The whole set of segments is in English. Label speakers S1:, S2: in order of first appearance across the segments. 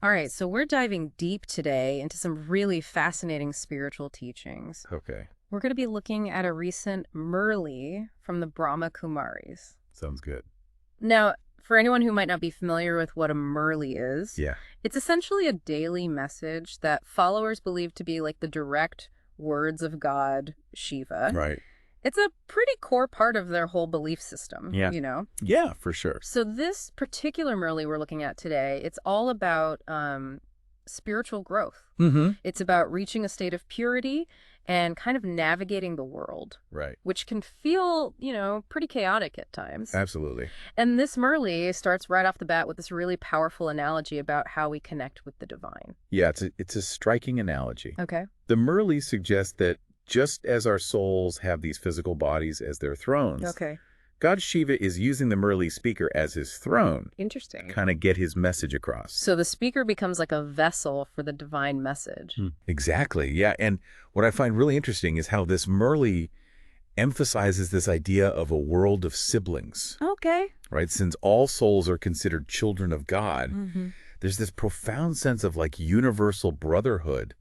S1: All right, so we're diving deep today into some really fascinating spiritual teachings.
S2: Okay.
S1: We're going to be looking at a recent Murli from the Brahma Kumaris.
S2: Sounds good.
S1: Now, for anyone who might not be familiar with what a Murli is,
S2: Yeah.
S1: it's essentially a daily message that followers believe to be like the direct words of God, Shiva.
S2: Right.
S1: It's a pretty core part of their whole belief system,
S2: Yeah.
S1: you know?
S2: Yeah, for sure.
S1: So this particular Murli we're looking at today, it's all about spiritual growth.
S2: Mm-hmm.
S1: It's about reaching a state of purity and kind of navigating the world,
S2: Right.
S1: which can feel, pretty chaotic at times.
S2: Absolutely.
S1: And this Murli starts right off the bat with this really powerful analogy about how we connect with the divine.
S2: Yeah, it's a striking analogy.
S1: Okay.
S2: The Murli suggests that just as our souls have these physical bodies as their thrones,
S1: Okay.
S2: God Shiva is using the Murli speaker as his throne
S1: Interesting.
S2: to kind of get his message across.
S1: So the speaker becomes like a vessel for the divine message.
S2: Exactly. Yeah. And what I find really interesting is how this Murli emphasizes this idea of a world of siblings,
S1: Okay.
S2: right? Since all souls are considered children of God,
S1: Mm-hmm.
S2: there's this profound sense of like universal brotherhood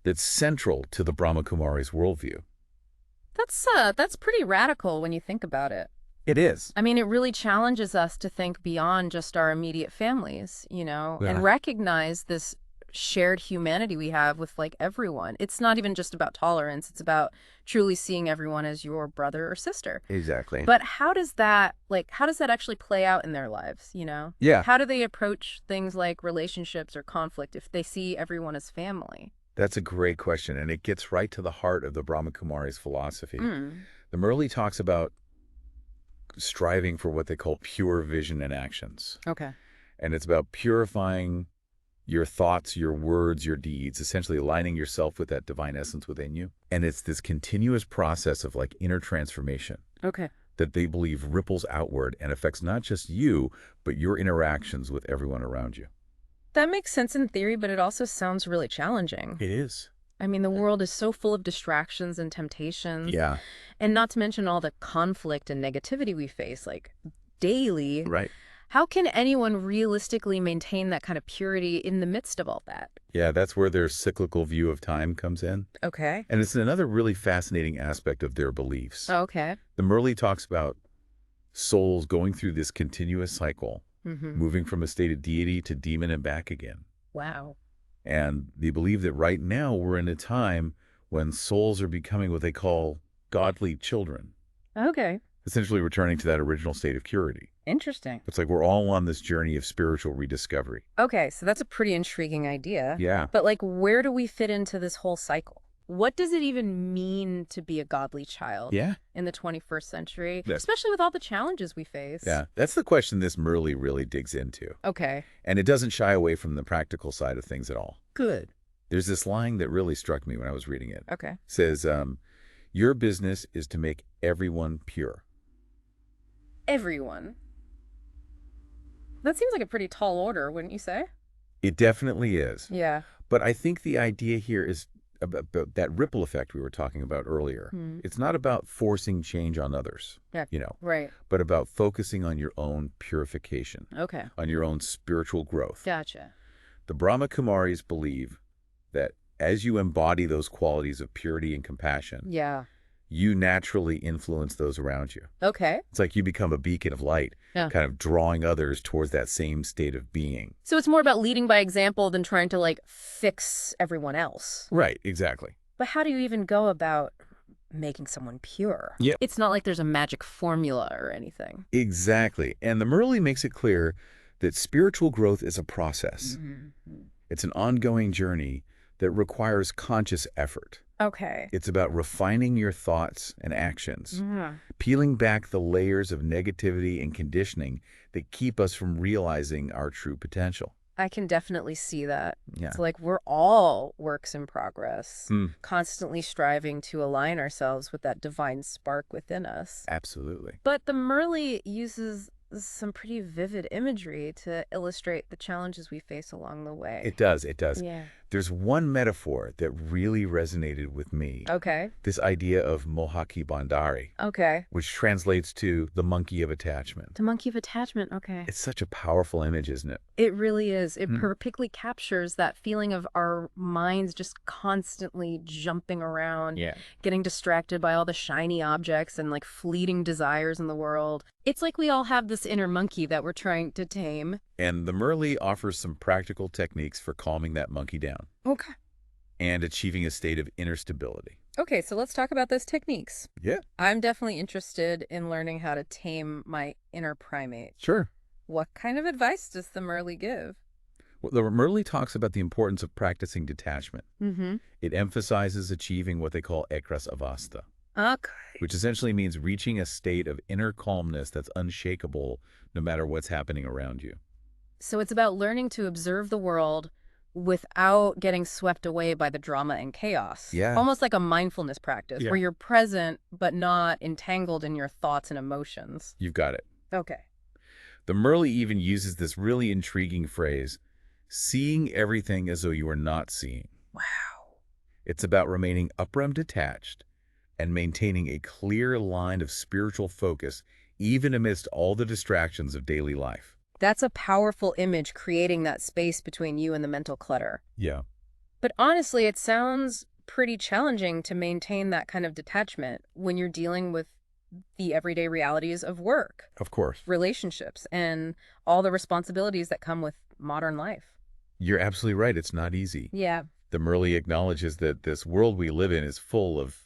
S2: that's central to the Brahma Kumaris worldview.
S1: That's pretty radical when you think about it.
S2: It is.
S1: I mean, it really challenges us to think beyond just our immediate families,
S2: Yeah.
S1: and recognize this shared humanity we have with like everyone. It's not even just about tolerance. It's about truly seeing everyone as your brother or sister.
S2: Exactly.
S1: But how does that actually play out in their lives?
S2: Yeah,
S1: How do they approach things like relationships or conflict if they see everyone as family?
S2: that's a great question. And it gets right to the heart of the Brahma Kumaris philosophy.
S1: Mm.
S2: The Murli talks about striving for what they call pure vision and actions.
S1: Okay.
S2: And it's about purifying your thoughts, your words, your deeds, essentially aligning yourself with that divine essence within you. And it's this continuous process of like inner transformation
S1: Okay.
S2: that they believe ripples outward and affects not just you, but your interactions with everyone around you.
S1: That makes sense in theory, but it also sounds really challenging.
S2: It is.
S1: I mean, the world is so full of distractions and temptations.
S2: Yeah.
S1: And not to mention all the conflict and negativity we face, like daily.
S2: Right.
S1: How can anyone realistically maintain that kind of purity in the midst of all that?
S2: Yeah, that's where their cyclical view of time comes in.
S1: Okay.
S2: And it's another really fascinating aspect of their beliefs.
S1: Okay.
S2: The Murli talks about souls going through this continuous cycle,
S1: Mm-hmm.
S2: moving from a state of deity to demon and back again.
S1: Wow.
S2: And they believe that right now we're in a time when souls are becoming what they call godly children,
S1: Okay.
S2: essentially returning to that original state of purity.
S1: Interesting.
S2: It's like we're all on this journey of spiritual rediscovery.
S1: Okay, so that's a pretty intriguing idea.
S2: Yeah.
S1: But like, where do we fit into this whole cycle? What does it even mean to be a godly child
S2: Yeah.
S1: in the 21st century,
S2: Yeah.
S1: especially with all the challenges we face?
S2: Yeah. That's the question this Murli really digs into.
S1: Okay.
S2: And it doesn't shy away from the practical side of things at all.
S1: Good.
S2: There's this line that really struck me when I was reading it.
S1: Okay.
S2: It says, your business is to make everyone pure.
S1: Everyone. That seems like a pretty tall order, wouldn't you say?
S2: It definitely is.
S1: Yeah.
S2: But I think the idea here is about that ripple effect we were talking about earlier.
S1: Hmm.
S2: It's not about forcing change on others,
S1: Yeah. Right.
S2: but about focusing on your own purification,
S1: Okay.
S2: on your own spiritual growth.
S1: Gotcha.
S2: The Brahma Kumaris believe that as you embody those qualities of purity and compassion,
S1: Yeah.
S2: you naturally influence those around you.
S1: Okay.
S2: It's like you become a beacon of light,
S1: Yeah.
S2: kind of drawing others towards that same state of being.
S1: So it's more about leading by example than trying to like fix everyone else.
S2: Right, exactly.
S1: But how do you even go about making someone pure?
S2: Yeah.
S1: It's not like there's a magic formula or anything.
S2: Exactly. And the Murli makes it clear that spiritual growth is a process.
S1: Mm-hmm.
S2: It's an ongoing journey that requires conscious effort.
S1: Okay.
S2: It's about refining your thoughts and actions,
S1: Yeah.
S2: peeling back the layers of negativity and conditioning that keep us from realizing our true potential.
S1: I can definitely see that.
S2: Yeah.
S1: It's like we're all works in progress,
S2: Mm.
S1: constantly striving to align ourselves with that divine spark within us.
S2: Absolutely.
S1: But the Murli uses some pretty vivid imagery to illustrate the challenges we face along the way.
S2: It does, it does.
S1: Yeah.
S2: There's one metaphor that really resonated with me.
S1: Okay.
S2: This idea of mohaki bandari,
S1: Okay.
S2: which translates to the monkey of attachment.
S1: The monkey of attachment. Okay.
S2: It's such a powerful image, isn't it?
S1: It really is. It
S2: Hmm.
S1: perfectly captures that feeling of our minds just constantly jumping around,
S2: Yeah.
S1: getting distracted by all the shiny objects and like fleeting desires in the world. It's like we all have this inner monkey that we're trying to tame.
S2: And the Merli offers some practical techniques for calming that monkey down
S1: Okay.
S2: and achieving a state of inner stability.
S1: Okay, so let's talk about those techniques.
S2: Yeah,
S1: I'm definitely interested in learning how to tame my inner primate.
S2: sure.
S1: What kind of advice does the Merli give?
S2: Well, the Merli talks about the importance of practicing detachment.
S1: Mm-hmm.
S2: It emphasizes achieving what they call ekras avastha,
S1: Okay.
S2: which essentially means reaching a state of inner calmness that's unshakable no matter what's happening around you.
S1: So it's about learning to observe the world without getting swept away by the drama and chaos.
S2: Yeah.
S1: Almost like a mindfulness practice
S2: Yeah.
S1: where you're present but not entangled in your thoughts and emotions.
S2: You've got it.
S1: Okay.
S2: The Merli even uses this really intriguing phrase, seeing everything as though you are not seeing.
S1: Wow.
S2: It's about remaining upram detached and maintaining a clear line of spiritual focus even amidst all the distractions of daily life.
S1: That's a powerful image, creating that space between you and the mental clutter.
S2: Yeah.
S1: But honestly, it sounds pretty challenging to maintain that kind of detachment when you're dealing with the everyday realities of work,
S2: Of course.
S1: relationships, and all the responsibilities that come with modern life.
S2: You're absolutely right. It's not easy.
S1: Yeah.
S2: The Merli acknowledges that this world we live in is full of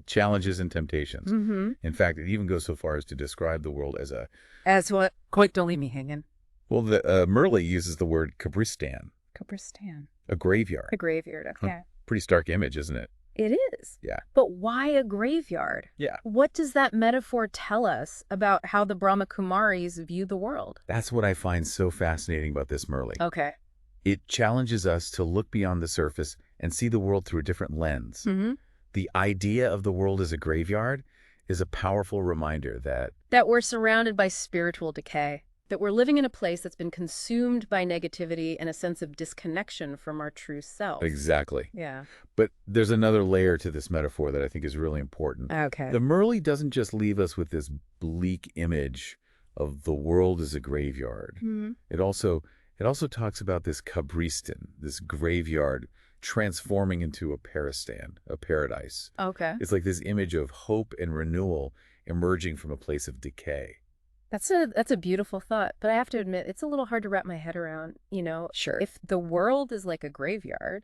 S2: challenges and temptations.
S1: Mm-hmm.
S2: In fact, it even goes so far as to describe the world as a,
S1: As what? Quick, don't leave me hanging.
S2: well, the Merli uses the word kabristan,
S1: Kabristan.
S2: a graveyard.
S1: A graveyard, okay.
S2: Pretty stark image, isn't it?
S1: It is.
S2: Yeah.
S1: But why a graveyard?
S2: Yeah.
S1: What does that metaphor tell us about how the Brahma Kumaris view the world?
S2: That's what I find so fascinating about this Merli.
S1: Okay.
S2: It challenges us to look beyond the surface and see the world through a different lens.
S1: Mm-hmm.
S2: The idea of the world as a graveyard is a powerful reminder that
S1: That we're surrounded by spiritual decay, that we're living in a place that's been consumed by negativity and a sense of disconnection from our true self.
S2: exactly.
S1: Yeah.
S2: But there's another layer to this metaphor that I think is really important.
S1: Okay.
S2: The Merli doesn't just leave us with this bleak image of the world as a graveyard.
S1: Mm-hmm.
S2: It also talks about this kabristan, this graveyard transforming into a paristan, a paradise.
S1: Okay.
S2: It's like this image of hope and renewal emerging from a place of decay.
S1: That's a beautiful thought, but I have to admit, it's a little hard to wrap my head around,
S2: Sure.
S1: if the world is like a graveyard,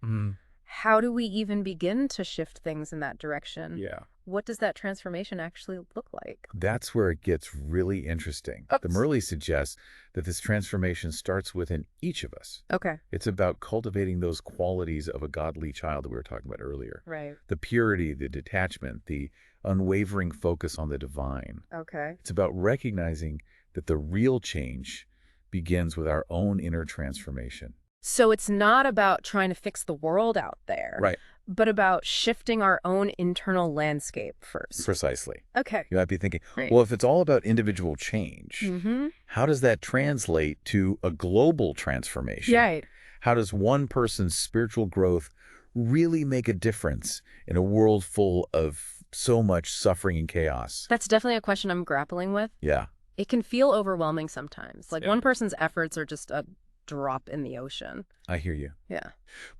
S1: how do we even begin to shift things in that direction?
S2: Yeah.
S1: What does that transformation actually look like?
S2: That's where it gets really interesting. The
S1: Oops.
S2: Merli suggests that this transformation starts within each of us.
S1: Okay.
S2: It's about cultivating those qualities of a godly child that we were talking about earlier.
S1: Right.
S2: The purity, the detachment, the unwavering focus on the divine.
S1: Okay.
S2: It's about recognizing that the real change begins with our own inner transformation.
S1: So it's not about trying to fix the world out there,
S2: Right.
S1: but about shifting our own internal landscape first.
S2: Precisely.
S1: Okay.
S2: You might be thinking,
S1: Right.
S2: well, if it's all about individual change,
S1: Mm-hmm.
S2: how does that translate to a global transformation?
S1: Right.
S2: How does one person's spiritual growth really make a difference in a world full of so much suffering and chaos?
S1: That's definitely a question I'm grappling with.
S2: Yeah.
S1: It can feel overwhelming sometimes. Like
S2: Yeah.
S1: one person's efforts are just a drop in the ocean.
S2: I hear you.
S1: Yeah.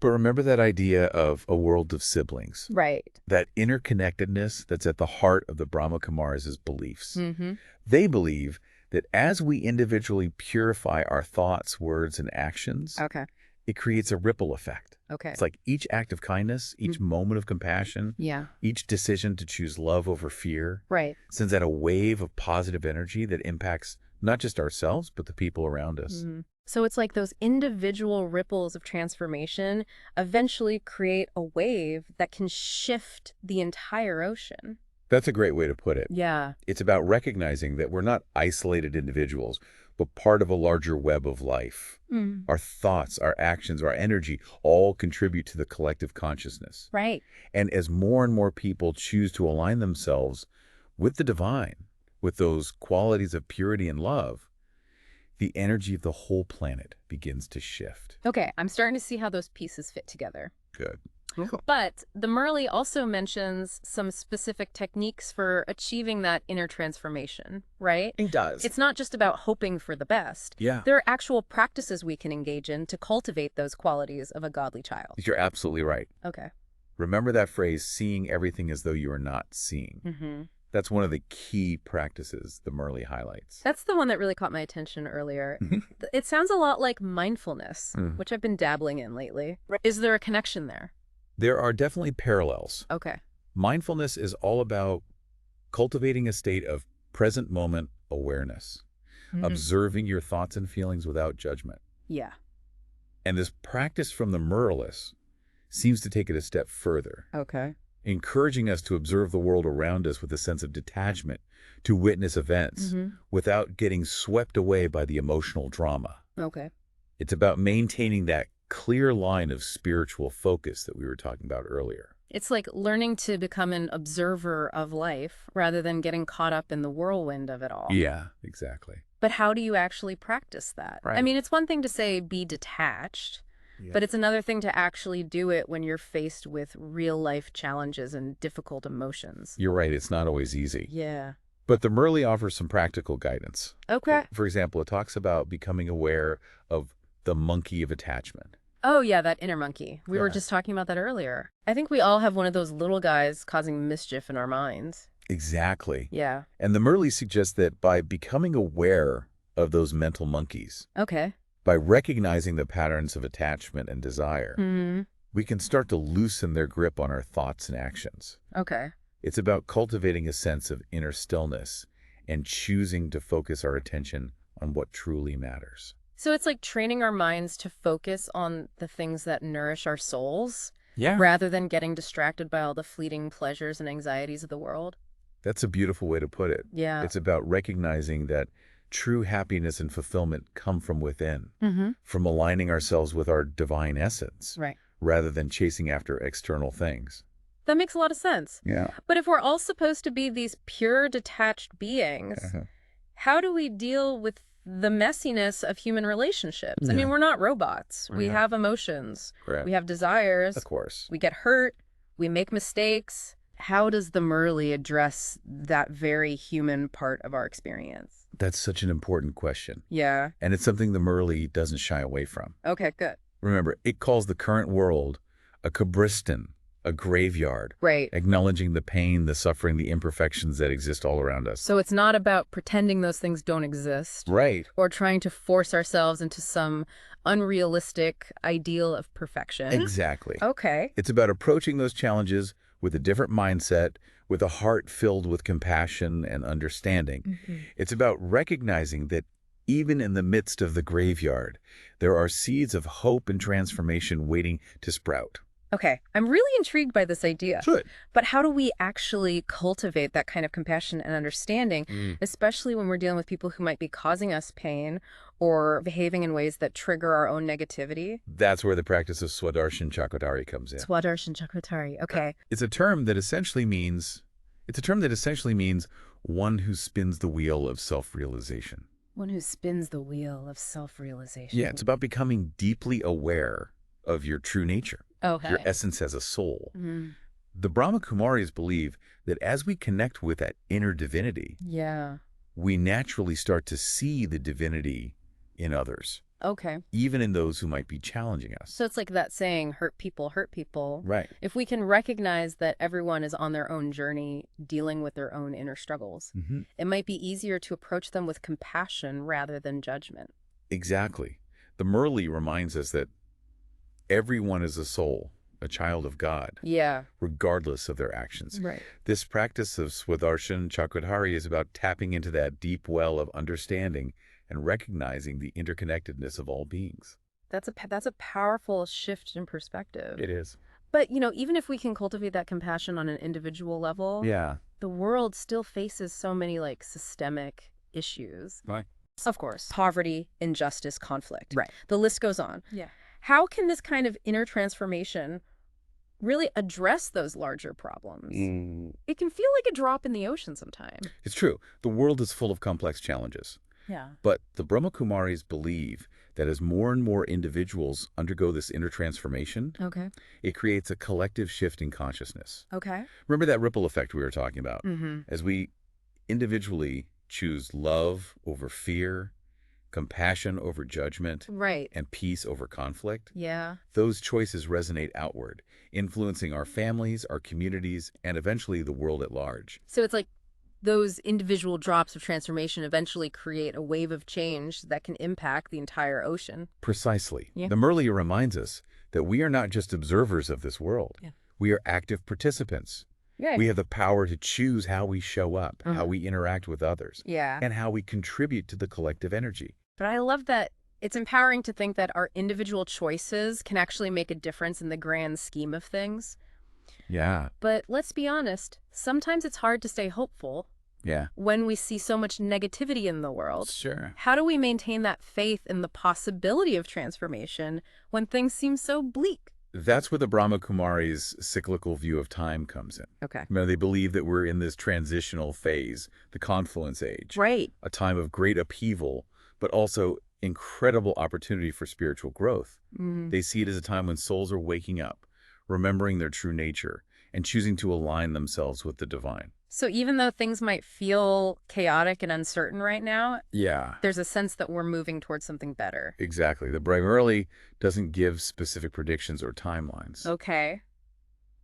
S2: But remember that idea of a world of siblings,
S1: Right.
S2: that interconnectedness that's at the heart of the Brahma Kumaris' beliefs.
S1: Mm-hmm.
S2: They believe that as we individually purify our thoughts, words, and actions,
S1: Okay.
S2: it creates a ripple effect.
S1: Okay.
S2: It's like each act of kindness, each moment of compassion,
S1: Yeah.
S2: each decision to choose love over fear
S1: Right.
S2: sends out a wave of positive energy that impacts not just ourselves, but the people around us.
S1: Mhm. So it's like those individual ripples of transformation eventually create a wave that can shift the entire ocean.
S2: That's a great way to put it.
S1: Yeah.
S2: It's about recognizing that we're not isolated individuals, but part of a larger web of life.
S1: Mm.
S2: Our thoughts, our actions, our energy all contribute to the collective consciousness.
S1: Right.
S2: And as more and more people choose to align themselves with the divine, with those qualities of purity and love, the energy of the whole planet begins to shift.
S1: Okay, I'm starting to see how those pieces fit together.
S2: Good.
S1: But the Murley also mentions some specific techniques for achieving that inner transformation, right?
S2: It does.
S1: It's not just about hoping for the best.
S2: Yeah.
S1: There are actual practices we can engage in to cultivate those qualities of a godly child.
S2: You're absolutely right.
S1: Okay.
S2: Remember that phrase, seeing everything as though you are not seeing.
S1: Mm-hmm.
S2: That's one of the key practices the Murley highlights.
S1: That's the one that really caught my attention earlier.
S2: Mhm.
S1: It sounds a lot like mindfulness,
S2: Mm.
S1: which I've been dabbling in lately. Is there a connection there?
S2: There are definitely parallels.
S1: Okay.
S2: Mindfulness is all about cultivating a state of present moment awareness, observing your thoughts and feelings without judgment.
S1: Yeah.
S2: And this practice from the Murlis seems to take it a step further,
S1: Okay.
S2: encouraging us to observe the world around us with a sense of detachment, to witness events without getting swept away by the emotional drama.
S1: Okay.
S2: It's about maintaining that clear line of spiritual focus that we were talking about earlier.
S1: It's like learning to become an observer of life rather than getting caught up in the whirlwind of it all.
S2: Yeah, exactly.
S1: But how do you actually practice that?
S2: Right.
S1: I mean, it's one thing to say be detached, but it's another thing to actually do it when you're faced with real life challenges and difficult emotions.
S2: You're right, it's not always easy.
S1: Yeah.
S2: But the Murley offers some practical guidance.
S1: Okay.
S2: For example, it talks about becoming aware of the monkey of attachment.
S1: Oh, yeah, that inner monkey. We were
S2: Yeah.
S1: just talking about that earlier. I think we all have one of those little guys causing mischief in our minds.
S2: Exactly.
S1: Yeah.
S2: And the Murley suggests that by becoming aware of those mental monkeys,
S1: Okay.
S2: by recognizing the patterns of attachment and desire, we can start to loosen their grip on our thoughts and actions.
S1: Okay.
S2: It's about cultivating a sense of inner stillness and choosing to focus our attention on what truly matters.
S1: So it's like training our minds to focus on the things that nourish our souls
S2: Yeah.
S1: rather than getting distracted by all the fleeting pleasures and anxieties of the world.
S2: That's a beautiful way to put it.
S1: Yeah.
S2: It's about recognizing that true happiness and fulfillment come from within, from aligning ourselves with our divine essence,
S1: Right.
S2: rather than chasing after external things.
S1: That makes a lot of sense.
S2: Yeah.
S1: But if we're all supposed to be these pure, detached beings, how do we deal with the messiness of human relationships? I mean, we're not robots. We have emotions.
S2: Correct.
S1: We have desires.
S2: Of course.
S1: We get hurt. We make mistakes. How does the Murley address that very human part of our experience?
S2: That's such an important question.
S1: Yeah.
S2: And it's something the Murley doesn't shy away from.
S1: Okay, good.
S2: Remember, it calls the current world a cabriston, a graveyard,
S1: Right.
S2: acknowledging the pain, the suffering, the imperfections that exist all around us.
S1: So it's not about pretending those things don't exist
S2: Right.
S1: or trying to force ourselves into some unrealistic ideal of perfection.
S2: Exactly.
S1: Okay.
S2: It's about approaching those challenges with a different mindset, with a heart filled with compassion and understanding. It's about recognizing that even in the midst of the graveyard, there are seeds of hope and transformation waiting to sprout.
S1: Okay. I'm really intrigued by this idea.
S2: Good.
S1: But how do we actually cultivate that kind of compassion and understanding, especially when we're dealing with people who might be causing us pain or behaving in ways that trigger our own negativity?
S2: That's where the practice of Swadarsan Chakratari comes in.
S1: Swadarsan Chakratari. Okay.
S2: It's a term that essentially means one who spins the wheel of self-realization.
S1: One who spins the wheel of self-realization.
S2: Yeah, it's about becoming deeply aware of your true nature,
S1: Okay.
S2: your essence as a soul. The Brahma Kumaris believe that as we connect with that inner divinity,
S1: Yeah.
S2: we naturally start to see the divinity in others,
S1: Okay.
S2: even in those who might be challenging us.
S1: So it's like that saying, hurt people hurt people.
S2: Right.
S1: If we can recognize that everyone is on their own journey dealing with their own inner struggles, it might be easier to approach them with compassion rather than judgment.
S2: Exactly. The Murli reminds us that everyone is a soul, a child of God,
S1: Yeah.
S2: regardless of their actions.
S1: Right.
S2: This practice of Swadarsan Chakratari is about tapping into that deep well of understanding and recognizing the interconnectedness of all beings.
S1: That's a powerful shift in perspective.
S2: It is.
S1: But, even if we can cultivate that compassion on an individual level,
S2: Yeah.
S1: the world still faces so many systemic issues.
S2: Right.
S1: Of course. Poverty, injustice, conflict.
S2: Right.
S1: The list goes on.
S3: Yeah.
S1: How can this kind of inner transformation really address those larger problems? It can feel like a drop in the ocean sometimes.
S2: It's true. The world is full of complex challenges.
S1: Yeah.
S2: But the Brahma Kumaris believe that as more and more individuals undergo this inner transformation,
S1: Okay.
S2: it creates a collective shift in consciousness.
S1: Okay.
S2: Remember that ripple effect we were talking about?
S1: Mm-hmm.
S2: As we individually choose love over fear, compassion over judgment,
S1: Right.
S2: and peace over conflict,
S1: Yeah.
S2: those choices resonate outward, influencing our families, our communities, and eventually the world at large.
S1: So it's like those individual drops of transformation eventually create a wave of change that can impact the entire ocean.
S2: Precisely.
S1: Yeah.
S2: The Murli reminds us that we are not just observers of this world.
S1: Yeah.
S2: We are active participants.
S1: Yeah.
S2: We have the power to choose how we show up, how we interact with others,
S1: Yeah.
S2: and how we contribute to the collective energy.
S1: But I love that it's empowering to think that our individual choices can actually make a difference in the grand scheme of things.
S2: Yeah.
S1: But let's be honest, sometimes it's hard to stay hopeful
S2: Yeah.
S1: when we see so much negativity in the world.
S2: Sure.
S1: How do we maintain that faith in the possibility of transformation when things seem so bleak?
S2: That's where the Brahma Kumaris' cyclical view of time comes in.
S1: Okay.
S2: They believe that we're in this transitional phase, the confluence age,
S1: Right.
S2: a time of great upheaval, but also incredible opportunity for spiritual growth. They see it as a time when souls are waking up, remembering their true nature, and choosing to align themselves with the divine.
S1: So even though things might feel chaotic and uncertain right now,
S2: Yeah,
S1: there's a sense that we're moving towards something better.
S2: exactly. The Brahma doesn't give specific predictions or timelines,
S1: Okay.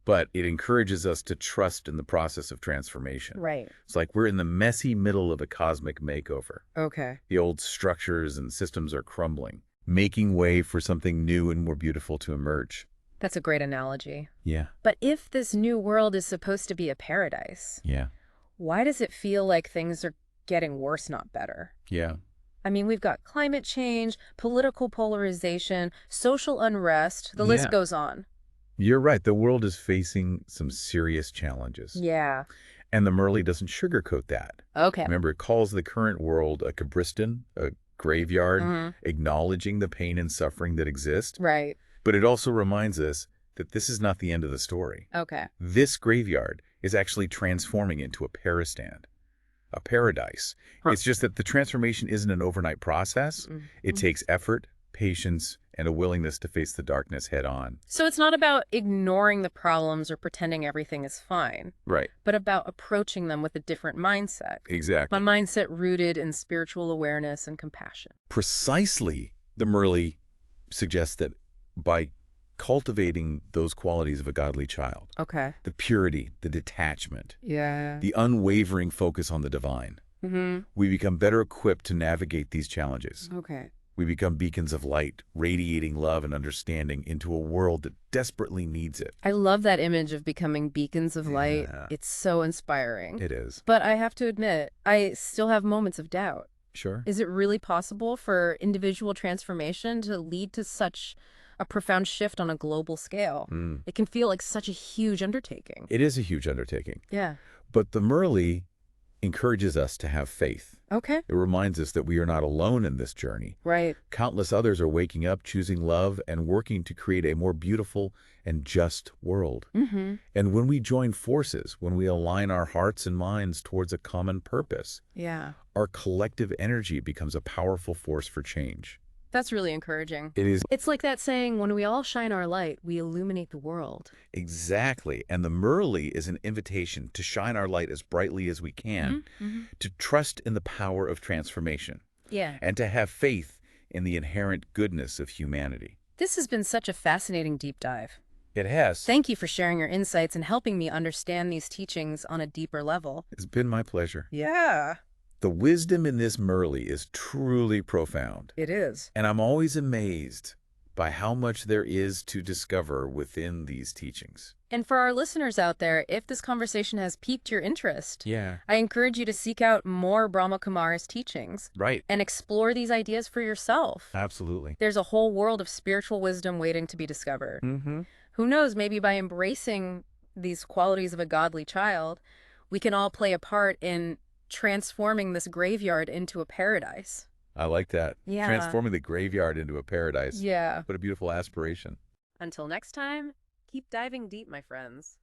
S2: but it encourages us to trust in the process of transformation.
S1: Right.
S2: It's like we're in the messy middle of a cosmic makeover.
S1: Okay.
S2: The old structures and systems are crumbling, making way for something new and more beautiful to emerge.
S1: That's a great analogy.
S2: Yeah.
S1: But if this new world is supposed to be a paradise,
S2: Yeah.
S1: why does it feel like things are getting worse, not better?
S2: Yeah.
S1: I mean, we've got climate change, political polarization, social unrest, the list
S2: Yeah.
S1: goes on.
S2: You're right. The world is facing some serious challenges.
S1: Yeah.
S2: And the Murli doesn't sugarcoat that.
S1: Okay.
S2: Remember, it calls the current world a Kabristan, a graveyard, acknowledging the pain and suffering that exist.
S1: Right.
S2: But it also reminds us that this is not the end of the story.
S1: Okay.
S2: This graveyard is actually transforming into a parastand, a paradise.
S1: Huh.
S2: It's just that the transformation isn't an overnight process. It takes effort, patience, and a willingness to face the darkness head on.
S1: So it's not about ignoring the problems or pretending everything is fine,
S2: Right.
S1: but about approaching them with a different mindset.
S2: Exactly.
S1: A mindset rooted in spiritual awareness and compassion.
S2: Precisely, the Murli suggests that by cultivating those qualities of a godly child,
S1: Okay.
S2: the purity, the detachment,
S1: Yeah.
S2: the unwavering focus on the divine, we become better equipped to navigate these challenges.
S1: Okay.
S2: We become beacons of light, radiating love and understanding into a world that desperately needs it.
S1: I love that image of becoming beacons of light.
S2: Yeah.
S1: It's so inspiring.
S2: It is.
S1: But I have to admit, I still have moments of doubt.
S2: Sure.
S1: Is it really possible for individual transformation to lead to such a profound shift on a global scale? It can feel like such a huge undertaking.
S2: It is a huge undertaking.
S1: Yeah.
S2: But the Murli encourages us to have faith.
S1: Okay.
S2: It reminds us that we are not alone in this journey.
S1: Right.
S2: Countless others are waking up, choosing love, and working to create a more beautiful and just world. And when we join forces, when we align our hearts and minds towards a common purpose,
S1: Yeah.
S2: our collective energy becomes a powerful force for change.
S1: That's really encouraging.
S2: It is.
S1: It's like that saying, when we all shine our light, we illuminate the world.
S2: Exactly. And the Murli is an invitation to shine our light as brightly as we can, to trust in the power of transformation,
S1: Yeah.
S2: and to have faith in the inherent goodness of humanity.
S1: This has been such a fascinating deep dive.
S2: It has.
S1: Thank you for sharing your insights and helping me understand these teachings on a deeper level.
S2: It's been my pleasure.
S1: Yeah,
S2: The wisdom in this Murli is truly profound.
S1: it is.
S2: And I'm always amazed by how much there is to discover within these teachings.
S1: And for our listeners out there, if this conversation has piqued your interest,
S2: Yeah.
S1: I encourage you to seek out more Brahma Kumaris teachings
S2: Right.
S1: and explore these ideas for yourself.
S2: Absolutely.
S1: There's a whole world of spiritual wisdom waiting to be discovered. Who knows, maybe by embracing these qualities of a godly child, we can all play a part in transforming this graveyard into a paradise.
S2: I like that.
S1: Yeah.
S2: Transforming the graveyard into a paradise.
S1: Yeah.
S2: What a beautiful aspiration.
S1: Until next time, keep diving deep, my friends.